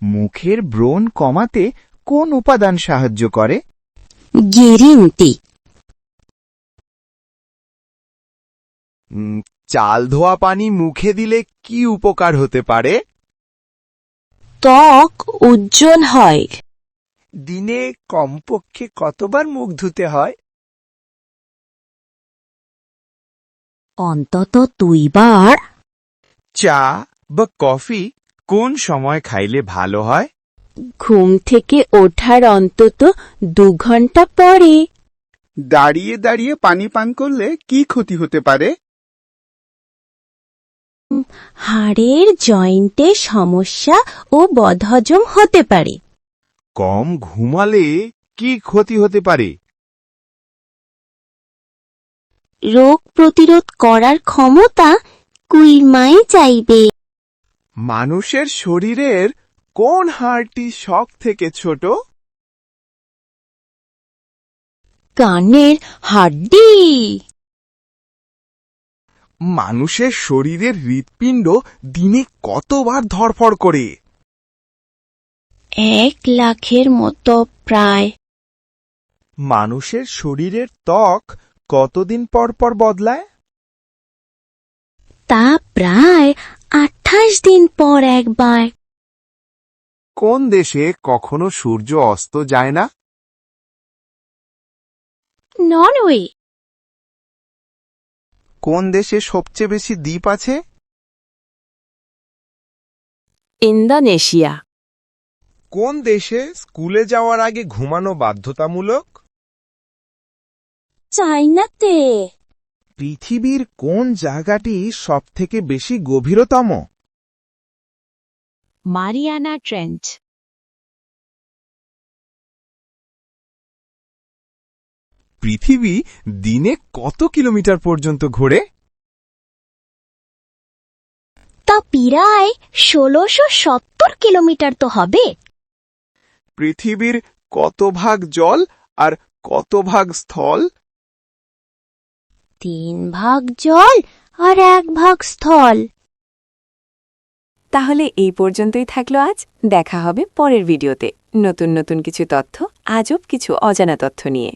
মুখের ব্রণ কমাতে কোন উপাদান সাহায্য করে? Green tea. চাল ধোয়া পানি মুখে দিলে কি উপকার হতে পারে? ত্বক উজ্জ্বল হয়। দিনে কমপক্ষে কতবার মুখ ধুতে হয়? অন্তত 2 বার। চা বা কফি কোন সময় খাইলে ভালো হয়? ঘুম থেকে ওঠার অন্তত 2 ঘন্টা পরে। দাঁড়িয়ে দাঁড়িয়ে পানি পান করলে কি ক্ষতি হতে পারে? হাড়ের জয়েন্টে সমস্যা ও বদহজম হতে পারে। কম ঘুমালে কি ক্ষতি হতে পারে? রোগ প্রতিরোধ করার ক্ষমতা কমে যাবে। মানুষের শরীরের কোন হাড়টি সব থেকে ছোট? কানের হাড্ডি। মানুষের শরীরের হৃৎপিণ্ড দিনে কতবার ধড়ফড় করে? 1 লাখের মতো প্রায়। মানুষের শরীরের ত্বক কতদিন পর পর বদলায়? তা প্রায় 28 দিন পর একবার। কোন দেশে কখনো সূর্য অস্ত যায় না? নরওয়ে। কোন দেশে সবচেয়ে বেশি দ্বীপ আছে? ইন্দোনেশিয়া। কোন দেশে স্কুলে যাওয়ার আগে ঘুমানো বাধ্যতামূলক? চায়নাতে। পৃথিবীর কোন জায়গাটি সবথেকে বেশি গভীরতম? Mariana trench. পৃথিবী দিনে কত কিলোমিটার পর্যন্ত ঘোরে? তা প্রায় 1670 কিলোমিটার তো হবে। পৃথিবীর কত ভাগ জল আর কত ভাগ স্থল? 3 ভাগ জল আর 1 ভাগ স্থল। তাহলে এই পর্যন্তই থাকলো আজ। দেখা হবে পরের ভিডিওতে নতুন নতুন কিছু তথ্য, আজব কিছু অজানা তথ্য নিয়ে।